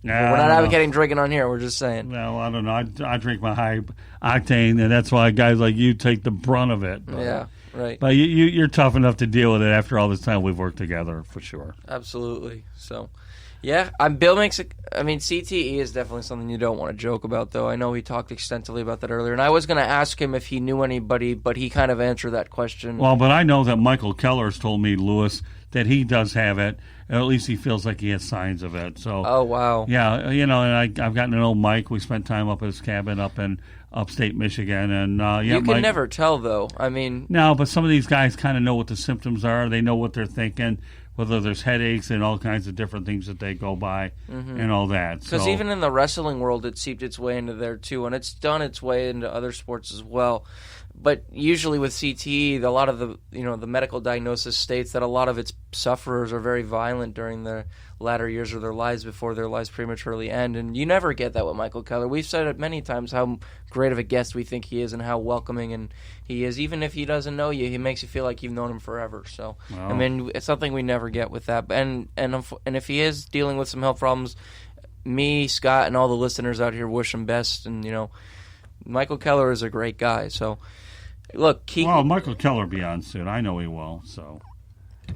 Nah, We're not advocating drinking on here. We're just saying. No, I don't know. I drink my high octane, and that's why guys like you take the brunt of it. But, Yeah, right. But you're tough enough to deal with it after all this time we've worked together, for sure. Absolutely. So, yeah, Bill makes it. I mean, CTE is definitely something you don't want to joke about, though. I know he talked extensively about that earlier, and I was going to ask him if he knew anybody, but he kind of answered that question. Well, but I know that Michael Keller's told me, Lewis, that he does have it. At least he feels like he has signs of it. So, oh, wow. Yeah, and I've gotten to know Mike. We spent time up at his cabin up in upstate Michigan, and you can Mike, never tell, though. I mean, no, but some of these guys kind of know what the symptoms are. They know what they're thinking, whether there's headaches and all kinds of different things that they go by and all that. Because even in the wrestling world, it seeped its way into there too, and it's done its way into other sports as well. But usually with CTE, a lot of the medical diagnosis states that a lot of its sufferers are very violent during the latter years of their lives before their lives prematurely end. And you never get that with Michael Keller. We've said it many times how great of a guest we think he is and how welcoming and he is. Even if he doesn't know you, he makes you feel like you've known him forever. So, wow. I mean, it's something we never get with that. And if he is dealing with some health problems, me, Scott, and all the listeners out here wish him best. And, Michael Keller is a great guy. So, look, Michael Keller beyond suit. I know he will. So,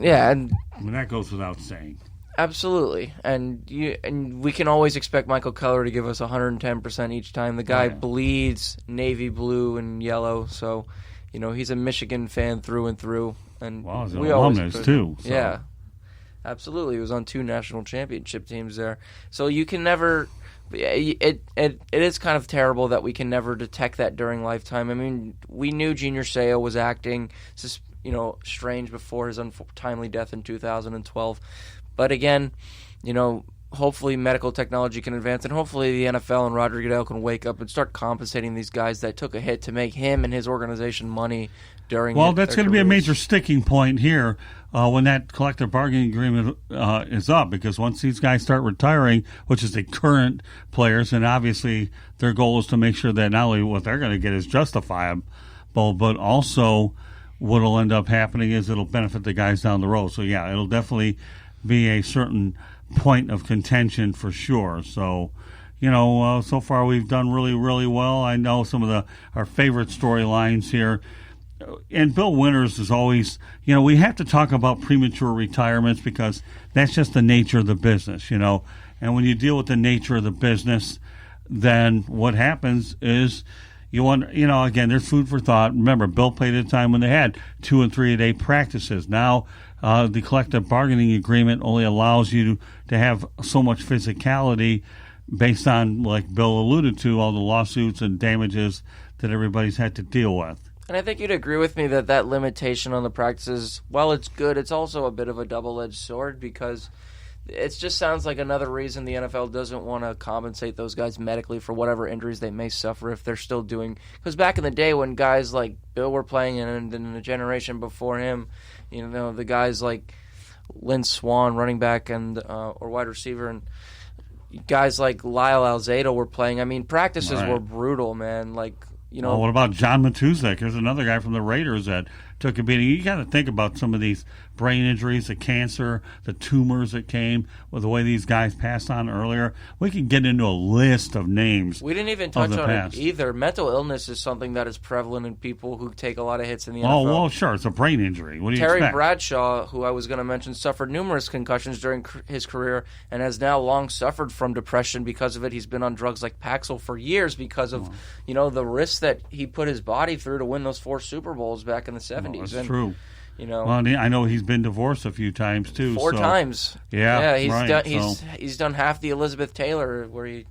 yeah, and I mean, that goes without saying. Absolutely, and we can always expect Michael Keller to give us 110% each time. The guy bleeds navy blue and yellow, so he's a Michigan fan through and through. And wow, he's an alumnus too. So. Yeah, absolutely. He was on 2 national championship teams there, so you can never. It is kind of terrible that we can never detect that during lifetime. I mean, we knew Junior Seau was acting, strange before his untimely death in 2012. But again, hopefully medical technology can advance, and hopefully the NFL and Roger Goodell can wake up and start compensating these guys that took a hit to make him and his organization money during. Well, that's going to be a major sticking point here when that collective bargaining agreement is up, because once these guys start retiring, which is the current players, and obviously their goal is to make sure that not only what they're going to get is justifiable, but also what will end up happening is it'll benefit the guys down the road. So yeah, it'll definitely be a certain point of contention for sure. So, so far we've done really, really well. I know some of our favorite storylines here. And Bill Winters is always, we have to talk about premature retirements because that's just the nature of the business, And when you deal with the nature of the business, then what happens is you want, again, there's food for thought. Remember, Bill played at a time when they had 2 and 3 a day practices. Now, the collective bargaining agreement only allows you to have so much physicality based on, like Bill alluded to, all the lawsuits and damages that everybody's had to deal with. And I think you'd agree with me that limitation on the practices, while it's good, it's also a bit of a double-edged sword because it just sounds like another reason the NFL doesn't want to compensate those guys medically for whatever injuries they may suffer if they're still doing. Because back in the day when guys like Bill were playing and in the generation before him, the guys like Lynn Swann, running back and or wide receiver, and guys like Lyle Alzado were playing. I mean, practices were brutal, man. Like, what about John Matuszek? There's another guy from the Raiders that took a beating. You got to think about some of these brain injuries, the cancer, the tumors that came with the way these guys passed on earlier. We can get into a list of names. We didn't even touch on it either. Mental illness is something that is prevalent in people who take a lot of hits in the NFL. Oh, well, sure. It's a brain injury. What do you expect? Terry Bradshaw, who I was going to mention, suffered numerous concussions during his career and has now long suffered from depression because of it. He's been on drugs like Paxil for years because of, the risks that he put his body through to win those 4 Super Bowls back in the 70s. That's true. Well, I know he's been divorced a few times too. 4 times. Yeah, he's done half the Elizabeth Taylor, where he,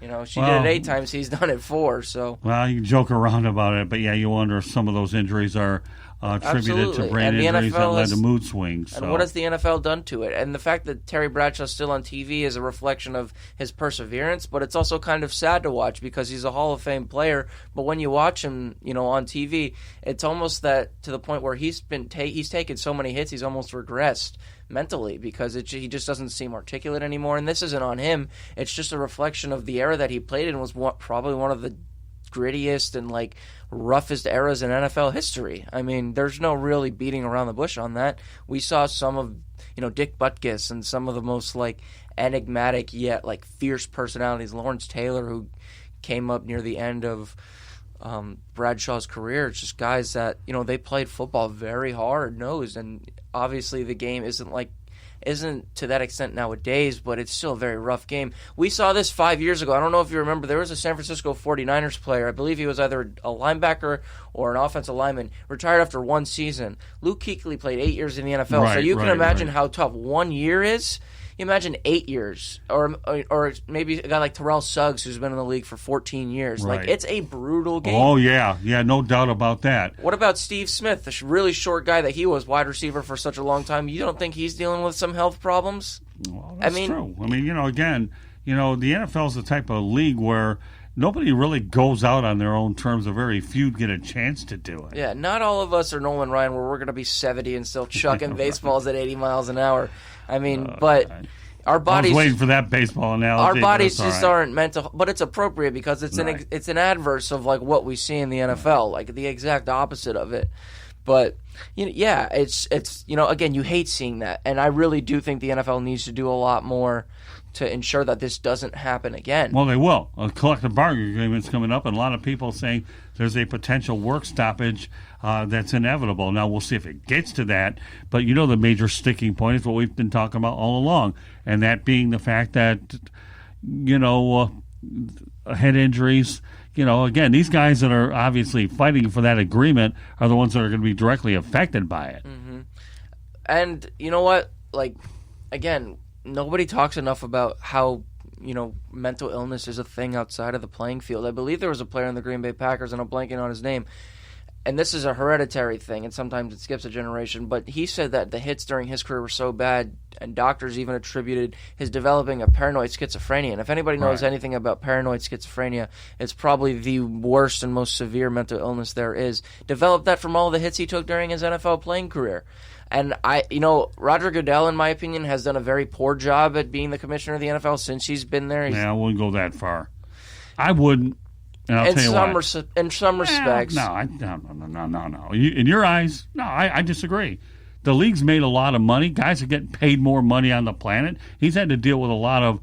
she did it 8 times. He's done it 4. So you can joke around about it, but yeah, you wonder if some of those injuries are attributed to brain injuries that led to mood swings. And what has the NFL done to it? And the fact that Terry Bradshaw's still on TV is a reflection of his perseverance, but it's also kind of sad to watch because he's a Hall of Fame player. But when you watch him, on TV, it's almost that to the point where he's taken so many hits, he's almost regressed mentally because he just doesn't seem articulate anymore. And this isn't on him; it's just a reflection of the era that he played in was probably one of the grittiest and roughest eras in NFL history. I mean, there's no really beating around the bush on that. We saw some of Dick Butkus and some of the most enigmatic yet like fierce personalities. Lawrence Taylor, who came up near the end of Bradshaw's career. It's just guys that, they played football very hard nosed, and obviously the game isn't to that extent nowadays, but it's still a very rough game. We saw this 5 years ago. I don't know if you remember, there was a San Francisco 49ers player. I believe he was either a linebacker or an offensive lineman, retired after one season. Luke Kuechly played 8 years in the NFL, so you can imagine how tough 1 year is. You imagine 8 years, or maybe a guy like Terrell Suggs, who's been in the league for 14 years. Right. Like, it's a brutal game. Oh, yeah, no doubt about that. What about Steve Smith, the really short guy that he was, wide receiver for such a long time? You don't think he's dealing with some health problems? Well, that's true. I mean, again, the NFL is the type of league where nobody really goes out on their own terms. A very few get a chance to do it. Yeah, not all of us are Nolan Ryan, where we're going to be 70 and still chucking baseballs at 80 miles an hour. I mean, but our bodies. I was waiting for that baseball analogy. Our bodies just aren't meant to, but it's appropriate because it's an adverse of like what we see in the NFL, like the exact opposite of it. But it's again, you hate seeing that, and I really do think the NFL needs to do a lot more to ensure that this doesn't happen again. Well, they will. A collective bargaining agreement's coming up, and a lot of people saying there's a potential work stoppage that's inevitable. Now, we'll see if it gets to that, but the major sticking point is what we've been talking about all along, and that being the fact that, head injuries, again, these guys that are obviously fighting for that agreement are the ones that are going to be directly affected by it. Mm-hmm. And you know what? Like, again, nobody talks enough about how, mental illness is a thing outside of the playing field. I believe there was a player in the Green Bay Packers, and I'm blanking on his name, and this is a hereditary thing, and sometimes it skips a generation, but he said that the hits during his career were so bad, and doctors even attributed his developing a paranoid schizophrenia. And if anybody knows anything about paranoid schizophrenia, it's probably the worst and most severe mental illness there is. Developed that from all the hits he took during his NFL playing career. And Roger Goodell, in my opinion, has done a very poor job at being the commissioner of the NFL since he's been there. I wouldn't go that far. I wouldn't. And I'll tell you why. In some respects. No. In your eyes, no, I disagree. The league's made a lot of money. Guys are getting paid more money on the planet. He's had to deal with a lot of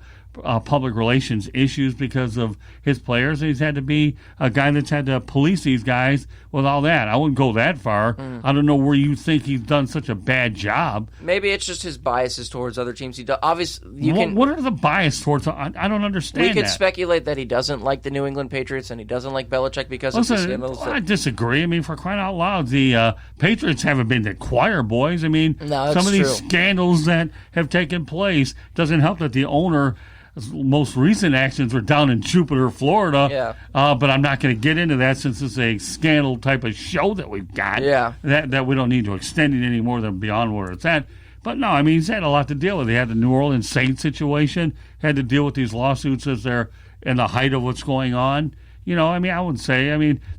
public relations issues because of his players. He's had to be a guy that's had to police these guys with all that. I wouldn't go that far. I don't know where you think he's done such a bad job. Maybe it's just his biases towards other teams. He does. Obviously, what are the bias towards? I don't understand. We could speculate that he doesn't like the New England Patriots and he doesn't like Belichick because of the scandals. I disagree. I mean, for crying out loud, the Patriots haven't been the choir boys. I mean, some of these scandals that have taken place doesn't help that the owner. Most recent actions were down in Jupiter, Florida. Yeah. But I'm not going to get into that since it's a scandal type of show that we've got. Yeah. That we don't need to extend it any more than beyond where it's at. But no, I mean, he's had a lot to deal with. He had the New Orleans Saints situation, had to deal with these lawsuits as they're in the height of what's going on. I would say,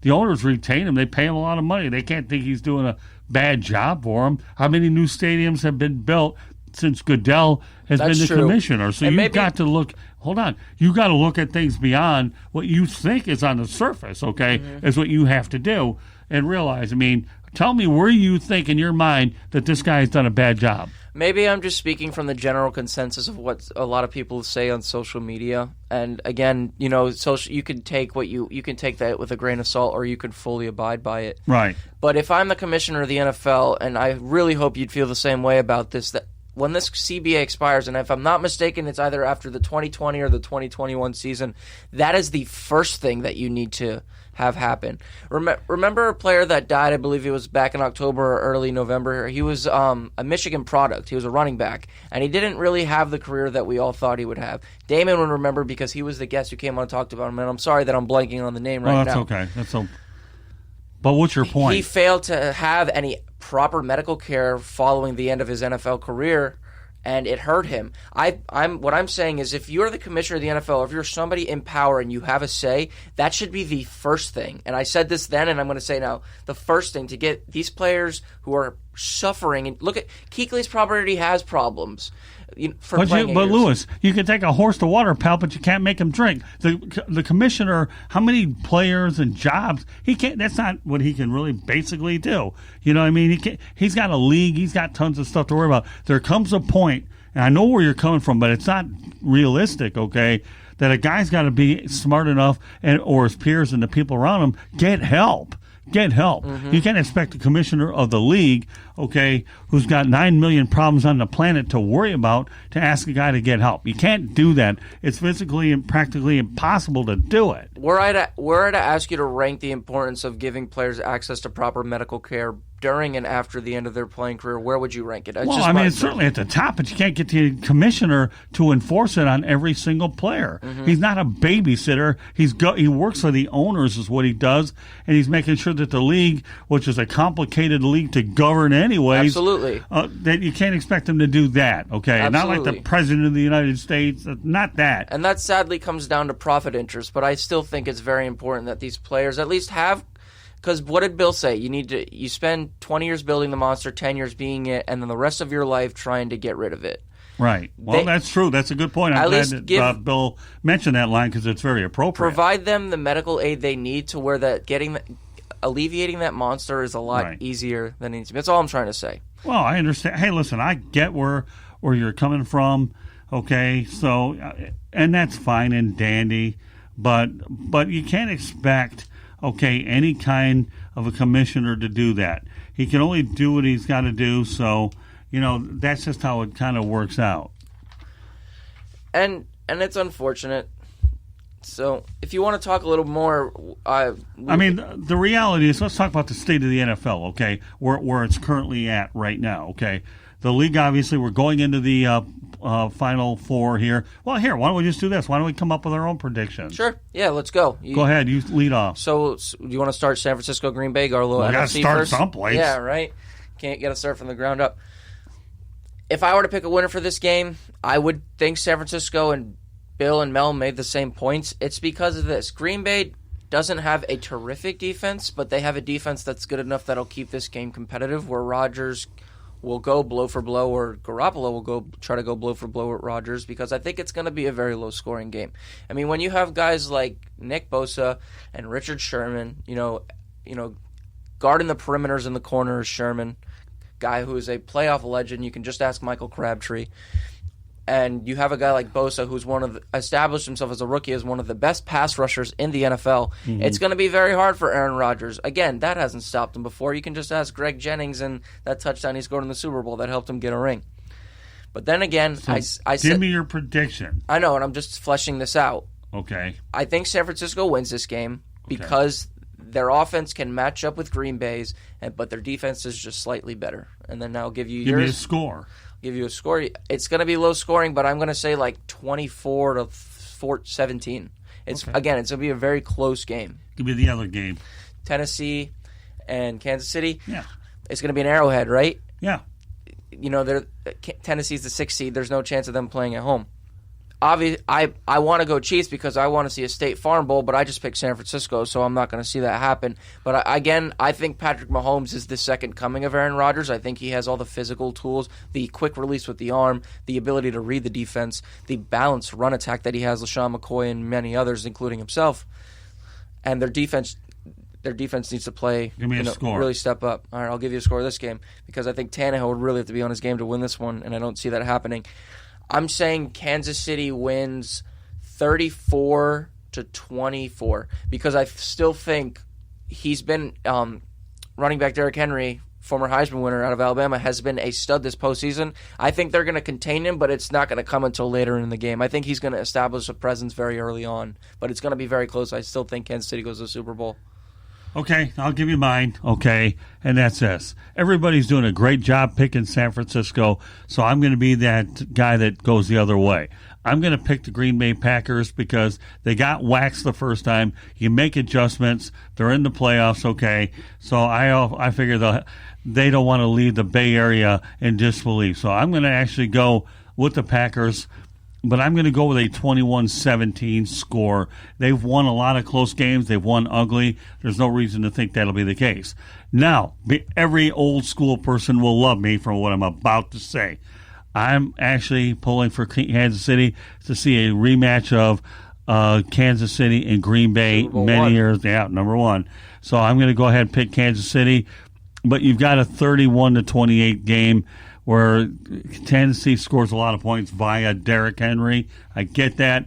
the owners retain him. They pay him a lot of money. They can't think he's doing a bad job for them. How many new stadiums have been built since Goodell has been the commissioner? So you've got to look. Hold on, you got to look at things beyond what you think is on the surface. Okay, is what you have to do and realize. Tell me where you think in your mind that this guy has done a bad job. Maybe I'm just speaking from the general consensus of what a lot of people say on social media. And again, you can take you can take that with a grain of salt, or you can fully abide by it. Right. But if I'm the commissioner of the NFL, and I really hope you'd feel the same way about this, that when this CBA expires, and if I'm not mistaken, it's either after the 2020 or the 2021 season, that is the first thing that you need to have happen. Remember a player that died, I believe it was back in October or early November. He was a Michigan product. He was a running back, and he didn't really have the career that we all thought he would have. Damon would remember because he was the guest who came on and talked about him, and I'm sorry that I'm blanking on the name right now. That's okay. But what's your point? He failed to have any proper medical care following the end of his NFL career, and it hurt him. What I'm saying is, if you're the commissioner of the NFL, if you're somebody in power and you have a say, that should be the first thing. And I said this then, and I'm going to say now, the first thing to get these players who are suffering. And look at Kuechly's probably has problems. But Lewis, you can take a horse to water, pal, but you can't make him drink. The commissioner, how many players and jobs he can't? That's not what he can really basically do. He can't. He's got a league. He's got tons of stuff to worry about. There comes a point, and I know where you're coming from, but it's not realistic, okay, that a guy's got to be smart enough, or his peers and the people around him, get help. Get help. Mm-hmm. You can't expect the commissioner of the league, okay, who's got 9 million problems on the planet to worry about, to ask a guy to get help. You can't do that. It's physically and practically impossible to do it. Were I to ask you to rank the importance of giving players access to proper medical care during and after the end of their playing career, where would you rank it? It's certainly at the top, but you can't get the commissioner to enforce it on every single player. Mm-hmm. He's not a babysitter. He works for the owners is what he does, and he's making sure that the league, which is a complicated league to govern anyways, absolutely, that you can't expect him to do that, okay? Absolutely. Not like the president of the United States, not that. And that sadly comes down to profit interest, but I still think it's very important that these players at least have. Because what did Bill say? You spend 20 years building the monster, 10 years being it, and then the rest of your life trying to get rid of it. Right. Well, that's true. That's a good point. I'm glad that Bill mentioned that line because it's very appropriate. Provide them the medical aid they need to where alleviating that monster is a lot easier than it needs to be. That's all I'm trying to say. Well, I understand. Hey, listen, I get where you're coming from. Okay, so and that's fine and dandy, but you can't expect. Okay, any kind of a commissioner to do that. He can only do what he's got to do, so, that's just how it kind of works out. And it's unfortunate. So, if you want to talk a little more... the reality is, let's talk about the state of the NFL, okay, where it's currently at right now, okay? The league, obviously, we're going into the Final Four here. Well, here, why don't we just do this? Why don't we come up with our own predictions? Sure. Yeah, let's go. Go ahead. You lead off. So you want to start San Francisco, Green Bay, go a little NFC got to start first? someplace. Yeah, right? Can't get to start from the ground up. If I were to pick a winner for this game, I would think San Francisco, and Bill and Mel made the same points. It's because of this. Green Bay doesn't have a terrific defense, but they have a defense that's good enough that'll keep this game competitive, where Rodgers will go blow for blow, or Garoppolo will try to go blow for blow at Rodgers, because I think it's going to be a very low-scoring game. I mean, when you have guys like Nick Bosa and Richard Sherman, guarding the perimeters in the corner is Sherman, guy who is a playoff legend. You can just ask Michael Crabtree. And you have a guy like Bosa, who's established himself as a rookie as one of the best pass rushers in the NFL. Mm-hmm. It's going to be very hard for Aaron Rodgers. Again, that hasn't stopped him before. You can just ask Greg Jennings and that touchdown he scored in the Super Bowl that helped him get a ring. But then again, I said... Give me your prediction. I know, and I'm just fleshing this out. Okay. I think San Francisco wins this game because their offense can match up with Green Bay's, but their defense is just slightly better. And then I'll give you yours. Give me a score. Give you a score. It's going to be low scoring, but I'm going to say like 24-17. Again, it's going to be a very close game. Give me the other game. Tennessee and Kansas City. Yeah. It's going to be an Arrowhead, right? Yeah. Tennessee's the 6th seed. There's no chance of them playing at home. Obviously, I want to go Chiefs because I want to see a State Farm Bowl, but I just picked San Francisco, so I'm not going to see that happen. But I think Patrick Mahomes is the second coming of Aaron Rodgers. I think he has all the physical tools, the quick release with the arm, the ability to read the defense, the balanced run attack that he has, LaShawn McCoy and many others, including himself. And their defense needs to play, give me a score. Really step up. All right, I'll give you a score of this game because I think Tannehill would really have to be on his game to win this one, and I don't see that happening. I'm saying Kansas City wins 34-24 because I still think he's been running back Derrick Henry, former Heisman winner out of Alabama, has been a stud this postseason. I think they're going to contain him, but it's not going to come until later in the game. I think he's going to establish a presence very early on, but it's going to be very close. I still think Kansas City goes to the Super Bowl. Okay, I'll give you mine, okay, and that's this. Everybody's doing a great job picking San Francisco, so I'm going to be that guy that goes the other way. I'm going to pick the Green Bay Packers because they got waxed the first time. You make adjustments. They're in the playoffs, okay, so I figure they don't want to leave the Bay Area in disbelief. So I'm going to actually go with the Packers, but I'm going to go with a 21-17 score. They've won a lot of close games. They've won ugly. There's no reason to think that'll be the case. Now, every old school person will love me for what I'm about to say. I'm actually pulling for Kansas City to see a rematch of Kansas City and Green Bay many years. Yeah, number one. So I'm going to go ahead and pick Kansas City. But you've got a 31-28 game where Tennessee scores a lot of points via Derrick Henry. I get that.